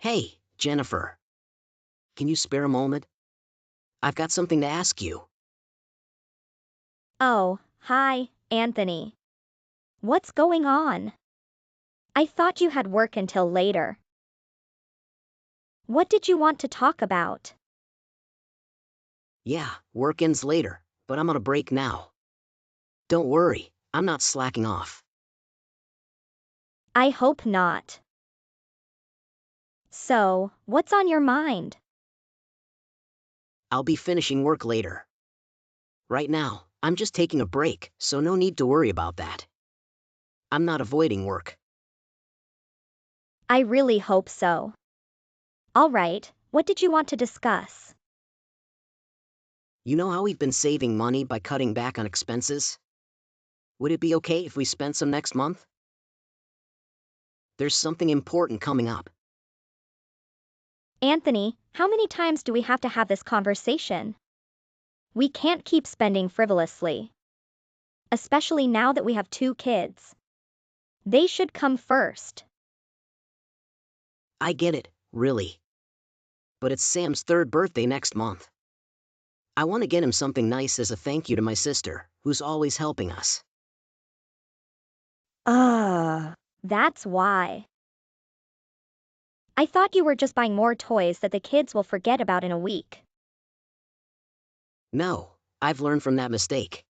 Hey, Jennifer. Can you spare a moment? I've got something to ask you. Oh, hi, Anthony. What's going on? I thought you had work until later. What did you want to talk about? Yeah, work ends later, but I'm on a break now. Don't worry, I'm not slacking off. I hope not. So, what's on your mind? I'll be finishing work later. Right now, I'm just taking a break, so no need to worry about that. I'm not avoiding work. I really hope so. All right, what did you want to discuss? You know how we've been saving money by cutting back on expenses? Would it be okay if we spent some next month? There's something important coming up. Anthony, how many times do we have to have this conversation? We can't keep spending frivolously. Especially now that we have 2 kids. They should come first. I get it, really. But it's Sam's 3rd birthday next month. I want to get him something nice as a thank you to my sister, who's always helping us. That's why. I thought you were just buying more toys that the kids will forget about in a week. No, I've learned from that mistake.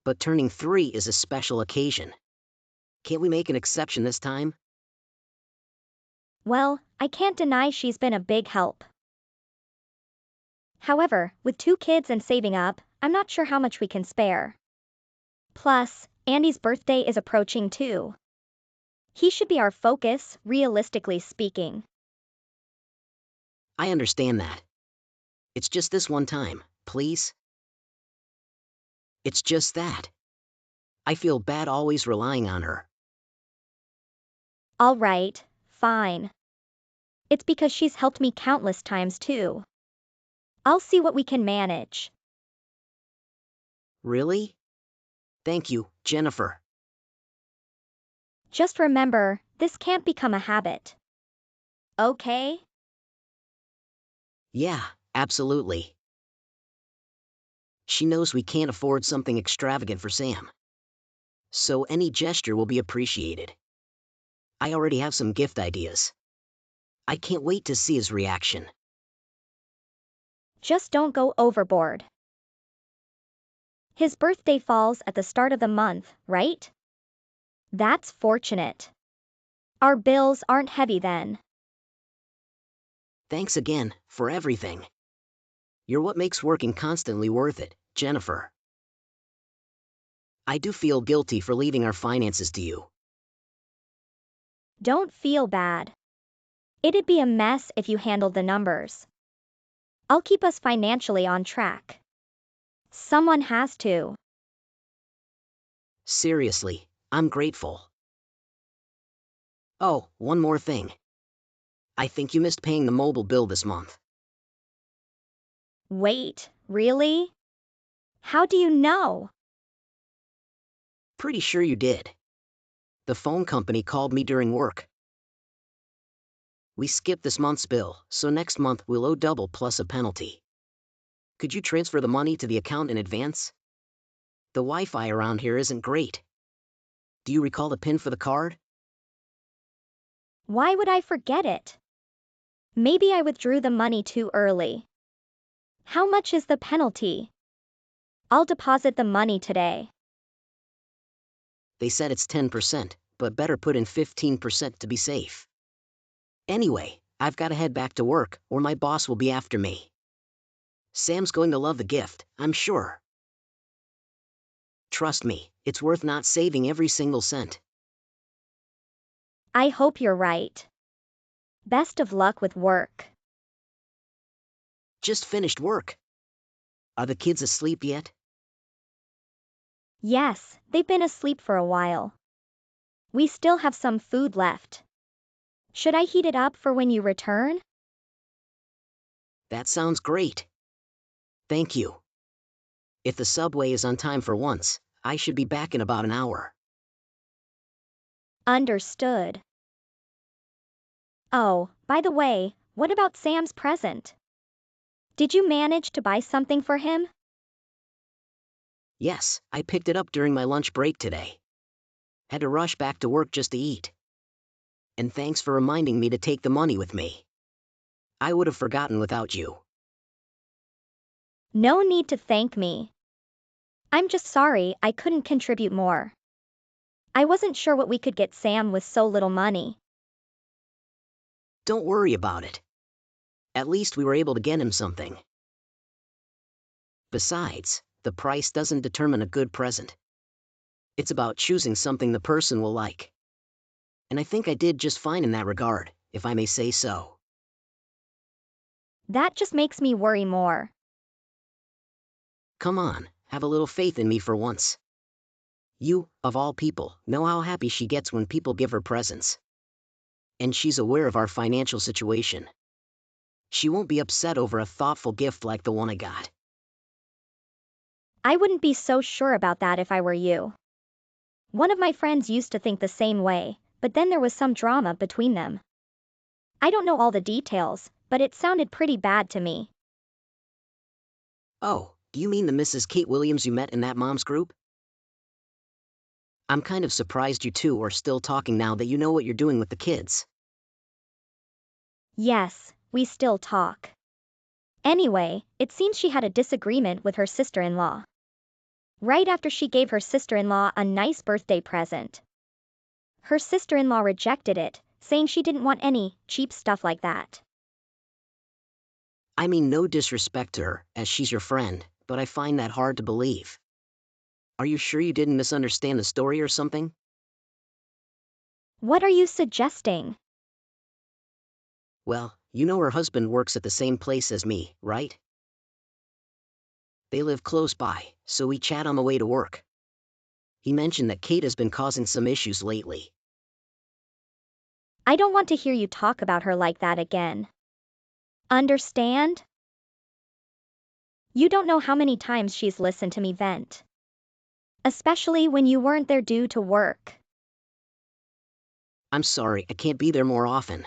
But turning 3 is a special occasion. Can't we make an exception this time? Well, I can't deny she's been a big help. However, with 2 kids and saving up, I'm not sure how much we can spare. Plus, Andy's birthday is approaching too. He should be our focus, realistically speaking. I understand that. It's just this one time, please. It's just that. I feel bad always relying on her. All right, fine. It's because she's helped me countless times too. I'll see what we can manage. Really? Thank you, Jennifer. Just remember, this can't become a habit. Okay? Yeah, absolutely. She knows we can't afford something extravagant for Sam. So any gesture will be appreciated. I already have some gift ideas. I can't wait to see his reaction. Just don't go overboard. His birthday falls at the start of the month, right? That's fortunate. Our bills aren't heavy then. Thanks again for everything. You're what makes working constantly worth it, Jennifer. I do feel guilty for leaving our finances to you. Don't feel bad. It'd be a mess if you handled the numbers. I'll keep us financially on track. Someone has to. Seriously, I'm grateful. Oh, one more thing. I think you missed paying the mobile bill this month. Wait, really? How do you know? Pretty sure you did. The phone company called me during work. We skipped this month's bill, so next month we'll owe double plus a penalty. Could you transfer the money to the account in advance? The Wi-Fi around here isn't great. Do you recall the PIN for the card? Why would I forget it? Maybe I withdrew the money too early. How much is the penalty? I'll deposit the money today. They said it's 10%, but better put in 15% to be safe. Anyway, I've got to head back to work, or my boss will be after me. Sam's going to love the gift, I'm sure. Trust me, it's worth not saving every single cent. I hope you're right. Best of luck with work. Just finished work. Are the kids asleep yet? Yes, they've been asleep for a while. We still have some food left. Should I heat it up for when you return? That sounds great. Thank you. If the subway is on time for once, I should be back in about an hour. Understood. Oh, by the way, what about Sam's present? Did you manage to buy something for him? Yes, I picked it up during my lunch break today. Had to rush back to work just to eat. And thanks for reminding me to take the money with me. I would have forgotten without you. No need to thank me. I'm just sorry I couldn't contribute more. I wasn't sure what we could get Sam with so little money. Don't worry about it. At least we were able to get him something. Besides, the price doesn't determine a good present. It's about choosing something the person will like. And I think I did just fine in that regard, if I may say so. That just makes me worry more. Come on, have a little faith in me for once. You, of all people, know how happy she gets when people give her presents. And she's aware of our financial situation. She won't be upset over a thoughtful gift like the one I got. I wouldn't be so sure about that if I were you. One of my friends used to think the same way, but then there was some drama between them. I don't know all the details, but it sounded pretty bad to me. Oh, do you mean the Mrs. Kate Williams you met in that mom's group? I'm kind of surprised you two are still talking now that you know what you're doing with the kids. Yes, we still talk. Anyway, it seems she had a disagreement with her sister-in-law. Right after she gave her sister-in-law a nice birthday present. Her sister-in-law rejected it, saying she didn't want any cheap stuff like that. I mean no disrespect to her, as she's your friend, but I find that hard to believe. Are you sure you didn't misunderstand the story or something? What are you suggesting? Well, you know her husband works at the same place as me, right? They live close by, so we chat on the way to work. He mentioned that Kate has been causing some issues lately. I don't want to hear you talk about her like that again. Understand? You don't know how many times she's listened to me vent. Especially when you weren't there due to work. I'm sorry, I can't be there more often.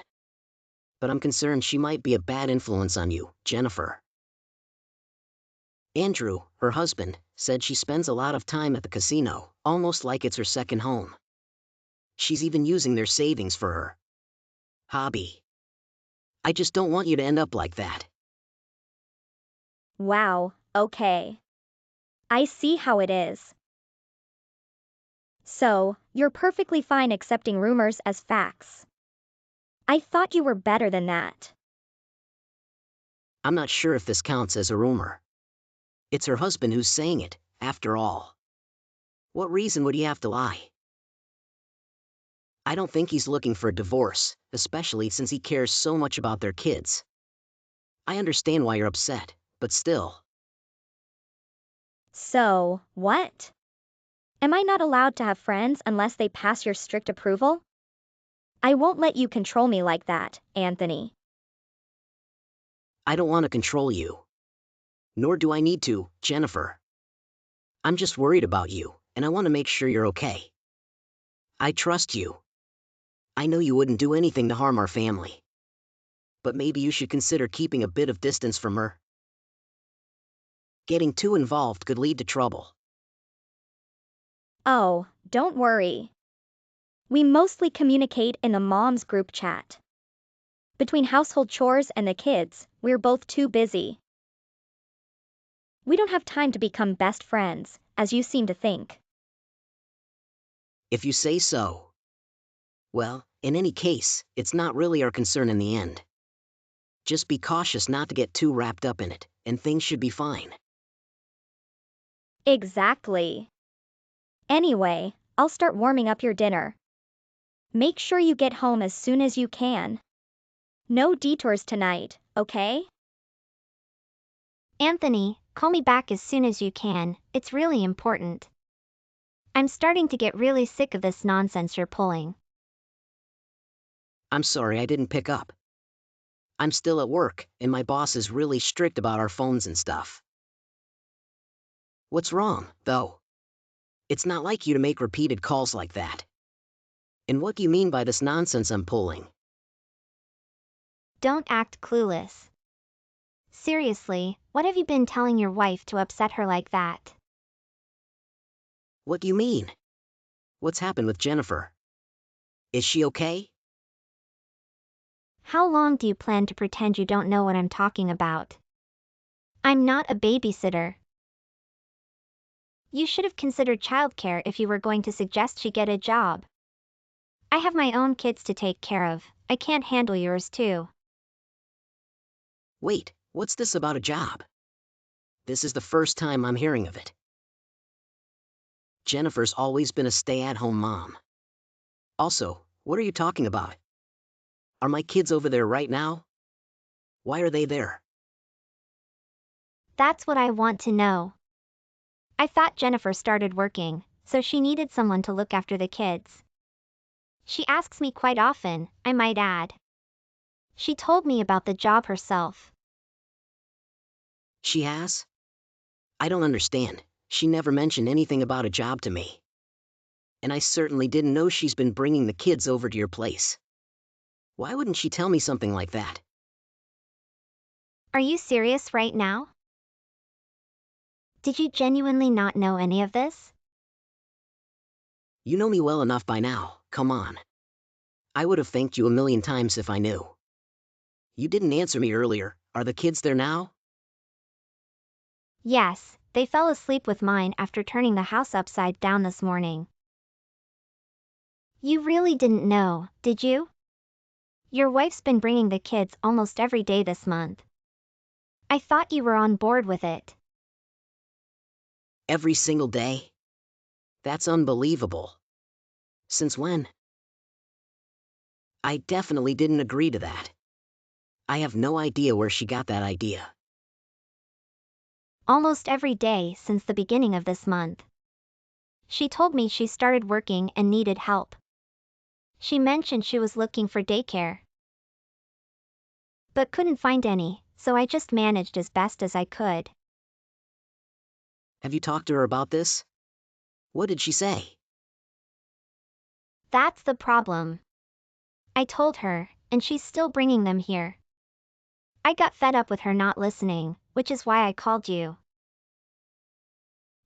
But I'm concerned she might be a bad influence on you, Jennifer. Andrew, her husband, said she spends a lot of time at the casino, almost like it's her second home. She's even using their savings for her hobby. I just don't want you to end up like that. Wow, okay. I see how it is. So, you're perfectly fine accepting rumors as facts. I thought you were better than that. I'm not sure if this counts as a rumor. It's her husband who's saying it, after all. What reason would he have to lie? I don't think he's looking for a divorce, especially since he cares so much about their kids. I understand why you're upset, but still. So, what? Am I not allowed to have friends unless they pass your strict approval? I won't let you control me like that, Anthony. I don't want to control you. Nor do I need to, Jennifer. I'm just worried about you, and I want to make sure you're okay. I trust you. I know you wouldn't do anything to harm our family. But maybe you should consider keeping a bit of distance from her. Getting too involved could lead to trouble. Oh, don't worry. We mostly communicate in the mom's group chat. Between household chores and the kids, we're both too busy. We don't have time to become best friends, as you seem to think. If you say so. Well, in any case, it's not really our concern in the end. Just be cautious not to get too wrapped up in it, and things should be fine. Exactly. Anyway, I'll start warming up your dinner. Make sure you get home as soon as you can. No detours tonight, okay? Anthony, call me back as soon as you can, it's really important. I'm starting to get really sick of this nonsense you're pulling. I'm sorry I didn't pick up. I'm still at work, and my boss is really strict about our phones and stuff. What's wrong, though? It's not like you to make repeated calls like that. And what do you mean by this nonsense I'm pulling? Don't act clueless. Seriously, what have you been telling your wife to upset her like that? What do you mean? What's happened with Jennifer? Is she okay? How long do you plan to pretend you don't know what I'm talking about? I'm not a babysitter. You should have considered childcare if you were going to suggest she get a job. I have my own kids to take care of. I can't handle yours too. Wait, what's this about a job? This is the first time I'm hearing of it. Jennifer's always been a stay-at-home mom. Also, what are you talking about? Are my kids over there right now? Why are they there? That's what I want to know. I thought Jennifer started working, so she needed someone to look after the kids. She asks me quite often, I might add. She told me about the job herself. She has? I don't understand. She never mentioned anything about a job to me. And I certainly didn't know she's been bringing the kids over to your place. Why wouldn't she tell me something like that? Are you serious right now? Did you genuinely not know any of this? You know me well enough by now, come on. I would have thanked you a million times if I knew. You didn't answer me earlier. Are the kids there now? Yes, they fell asleep with mine after turning the house upside down this morning. You really didn't know, did you? Your wife's been bringing the kids almost every day this month. I thought you were on board with it. Every single day? That's unbelievable. Since when? I definitely didn't agree to that. I have no idea where she got that idea. Almost every day since the beginning of this month. She told me she started working and needed help. She mentioned she was looking for daycare, but couldn't find any, so I just managed as best as I could. Have you talked to her about this? What did she say? That's the problem. I told her, and she's still bringing them here. I got fed up with her not listening, which is why I called you.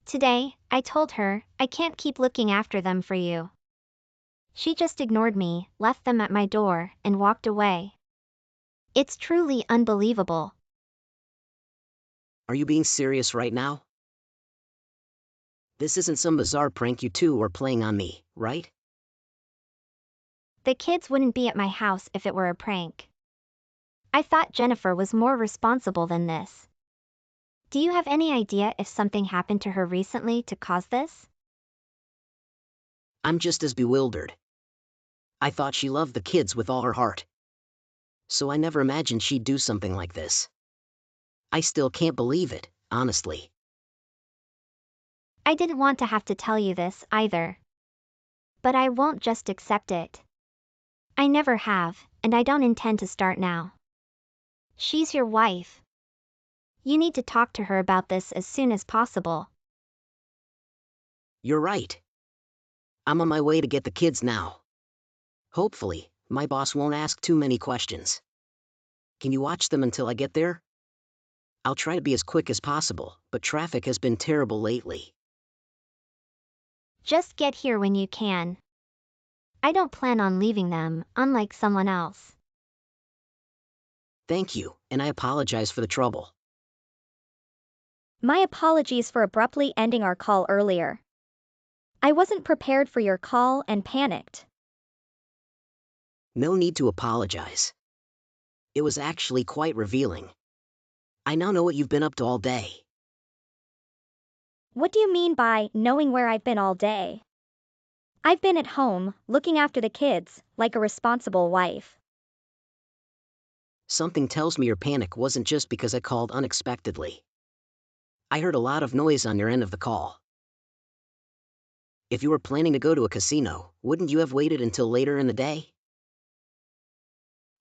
Today, I told her, I can't keep looking after them for you. She just ignored me, left them at my door, and walked away. It's truly unbelievable. Are you being serious right now? This isn't some bizarre prank you two are playing on me, right? The kids wouldn't be at my house if it were a prank. I thought Jennifer was more responsible than this. Do you have any idea if something happened to her recently to cause this? I'm just as bewildered. I thought she loved the kids with all her heart. So I never imagined she'd do something like this. I still can't believe it, honestly. I didn't want to have to tell you this either. But I won't just accept it. I never have, and I don't intend to start now. She's your wife. You need to talk to her about this as soon as possible. You're right. I'm on my way to get the kids now. Hopefully, my boss won't ask too many questions. Can you watch them until I get there? I'll try to be as quick as possible, but traffic has been terrible lately. Just get here when you can. I don't plan on leaving them, unlike someone else. Thank you, and I apologize for the trouble. My apologies for abruptly ending our call earlier. I wasn't prepared for your call and panicked. No need to apologize. It was actually quite revealing. I now know what you've been up to all day. What do you mean by knowing where I've been all day? I've been at home, looking after the kids, like a responsible wife. Something tells me your panic wasn't just because I called unexpectedly. I heard a lot of noise on your end of the call. If you were planning to go to a casino, wouldn't you have waited until later in the day?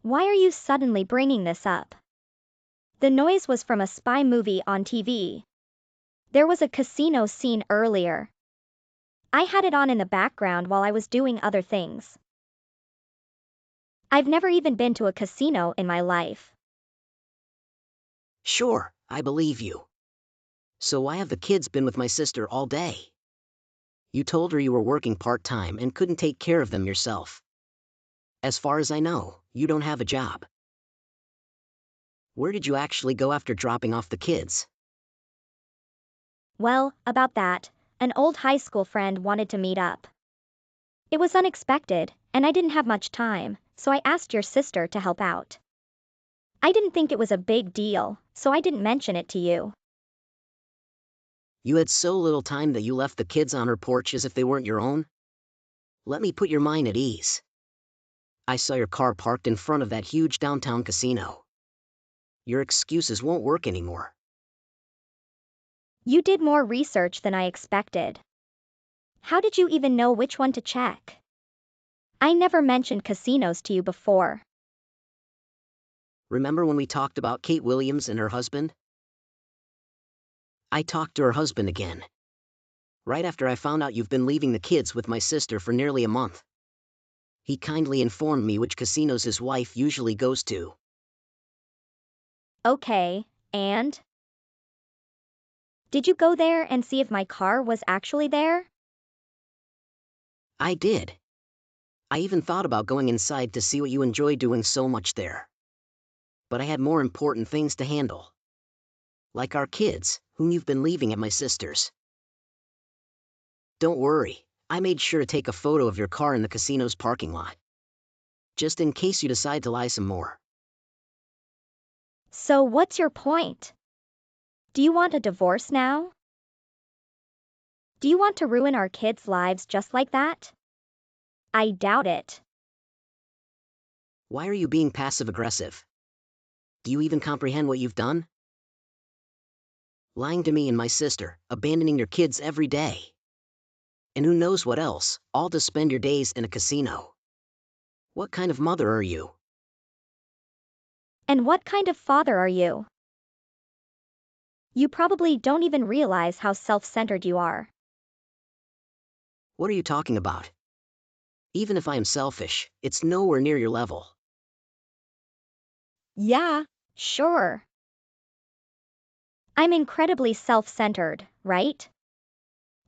Why are you suddenly bringing this up? The noise was from a spy movie on TV. There was a casino scene earlier. I had it on in the background while I was doing other things. I've never even been to a casino in my life. Sure, I believe you. So why have the kids been with my sister all day? You told her you were working part-time and couldn't take care of them yourself. As far as I know, you don't have a job. Where did you actually go after dropping off the kids? Well, about that, an old high school friend wanted to meet up. It was unexpected, and I didn't have much time, so I asked your sister to help out. I didn't think it was a big deal, so I didn't mention it to you. You had so little time that you left the kids on her porch as if they weren't your own? Let me put your mind at ease. I saw your car parked in front of that huge downtown casino. Your excuses won't work anymore. You did more research than I expected. How did you even know which one to check? I never mentioned casinos to you before. Remember when we talked about Kate Williams and her husband? I talked to her husband again. Right after I found out you've been leaving the kids with my sister for nearly a month. He kindly informed me which casinos his wife usually goes to. Okay, and? Did you go there and see if my car was actually there? I did. I even thought about going inside to see what you enjoy doing so much there. But I had more important things to handle. Like our kids, whom you've been leaving at my sister's. Don't worry, I made sure to take a photo of your car in the casino's parking lot. Just in case you decide to lie some more. So what's your point? Do you want a divorce now? Do you want to ruin our kids' lives just like that? I doubt it. Why are you being passive-aggressive? Do you even comprehend what you've done? Lying to me and my sister, abandoning your kids every day. And who knows what else, all to spend your days in a casino. What kind of mother are you? And what kind of father are you? You probably don't even realize how self-centered you are. What are you talking about? Even if I am selfish, it's nowhere near your level. Yeah, sure. I'm incredibly self-centered, right?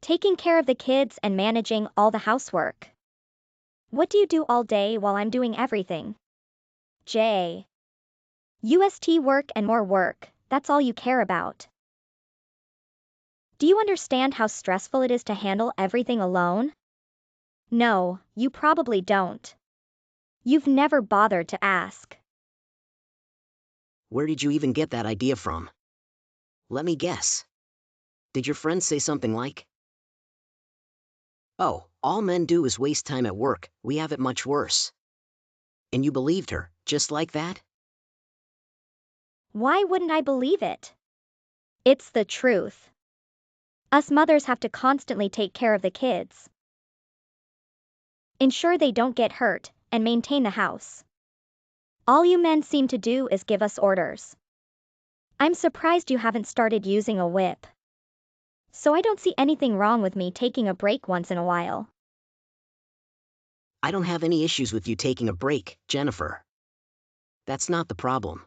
Taking care of the kids and managing all the housework. What do you do all day while I'm doing everything? J. UST work and more work, that's all you care about. Do you understand how stressful it is to handle everything alone? No, you probably don't. You've never bothered to ask. Where did you even get that idea from? Let me guess. Did your friend say something like, "Oh, all men do is waste time at work, we have it much worse." And you believed her, just like that? Why wouldn't I believe it? It's the truth. Us mothers have to constantly take care of the kids, ensure they don't get hurt, and maintain the house. All you men seem to do is give us orders. I'm surprised you haven't started using a whip. So I don't see anything wrong with me taking a break once in a while. I don't have any issues with you taking a break, Jennifer. That's not the problem.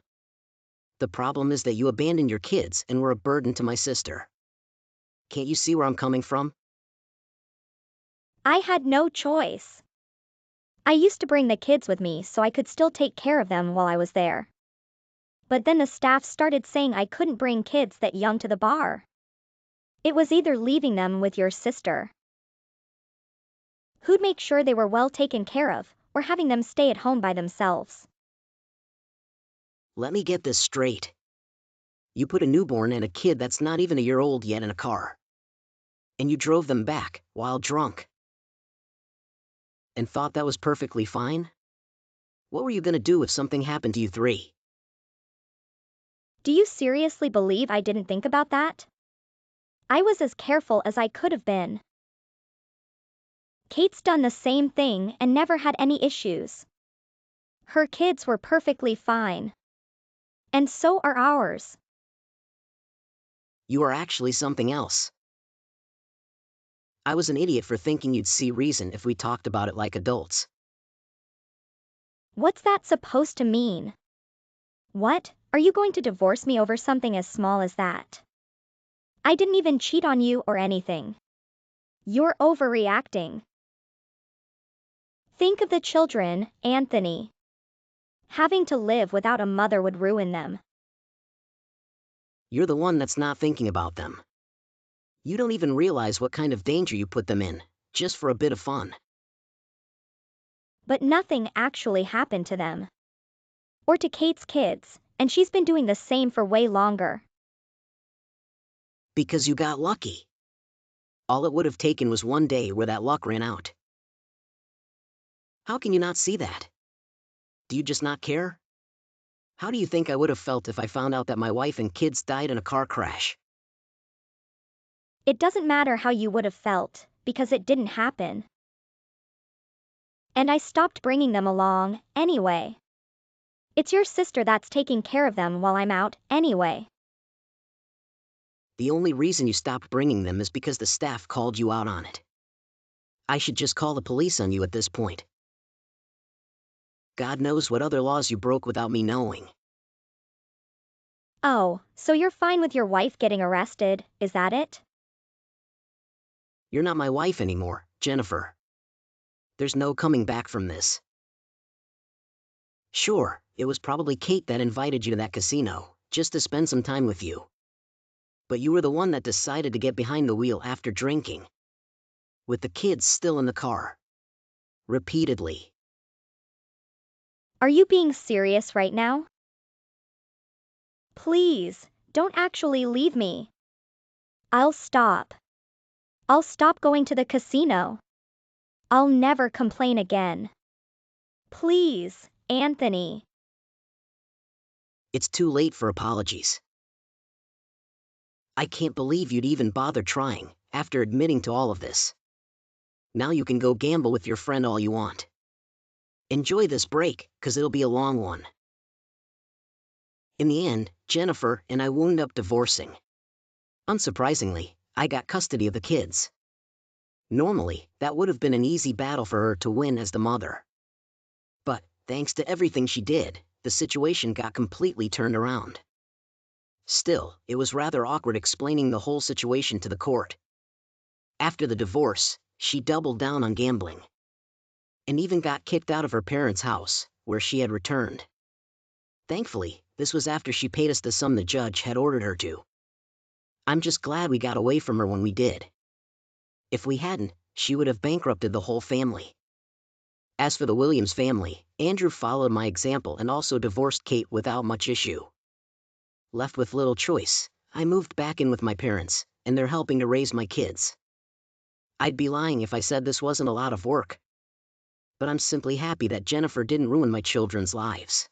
The problem is that you abandoned your kids and were a burden to my sister. Can't you see where I'm coming from? I had no choice. I used to bring the kids with me so I could still take care of them while I was there. But then the staff started saying I couldn't bring kids that young to the bar. It was either leaving them with your sister, who'd make sure they were well taken care of, or having them stay at home by themselves. Let me get this straight. You put a newborn and a kid that's not even a year old yet in a car. And you drove them back, while drunk. And thought that was perfectly fine? What were you gonna do if something happened to you three? Do you seriously believe I didn't think about that? I was as careful as I could have been. Kate's done the same thing and never had any issues. Her kids were perfectly fine. And so are ours. You are actually something else. I was an idiot for thinking you'd see reason if we talked about it like adults. What's that supposed to mean? What? Are you going to divorce me over something as small as that? I didn't even cheat on you or anything. You're overreacting. Think of the children, Anthony. Having to live without a mother would ruin them. You're the one that's not thinking about them. You don't even realize what kind of danger you put them in, just for a bit of fun. But nothing actually happened to them. Or to Kate's kids, and she's been doing the same for way longer. Because you got lucky. All it would have taken was one day where that luck ran out. How can you not see that? Do you just not care? How do you think I would have felt if I found out that my wife and kids died in a car crash? It doesn't matter how you would have felt, because it didn't happen. And I stopped bringing them along, anyway. It's your sister that's taking care of them while I'm out, anyway. The only reason you stopped bringing them is because the staff called you out on it. I should just call the police on you at this point. God knows what other laws you broke without me knowing. Oh, so you're fine with your wife getting arrested, is that it? You're not my wife anymore, Jennifer. There's no coming back from this. Sure, it was probably Kate that invited you to that casino, just to spend some time with you. But you were the one that decided to get behind the wheel after drinking. With the kids still in the car. Repeatedly. Are you being serious right now? Please, don't actually leave me. I'll stop. I'll stop going to the casino. I'll never complain again. Please, Anthony. It's too late for apologies. I can't believe you'd even bother trying, after admitting to all of this. Now you can go gamble with your friend all you want. Enjoy this break, 'cause it'll be a long one. In the end, Jennifer and I wound up divorcing. Unsurprisingly, I got custody of the kids. Normally, that would have been an easy battle for her to win as the mother. But, thanks to everything she did, the situation got completely turned around. Still, it was rather awkward explaining the whole situation to the court. After the divorce, she doubled down on gambling. And even got kicked out of her parents' house, where she had returned. Thankfully, this was after she paid us the sum the judge had ordered her to. I'm just glad we got away from her when we did. If we hadn't, she would have bankrupted the whole family. As for the Williams family, Andrew followed my example and also divorced Kate without much issue. Left with little choice, I moved back in with my parents, and they're helping to raise my kids. I'd be lying if I said this wasn't a lot of work. But I'm simply happy that Jennifer didn't ruin my children's lives.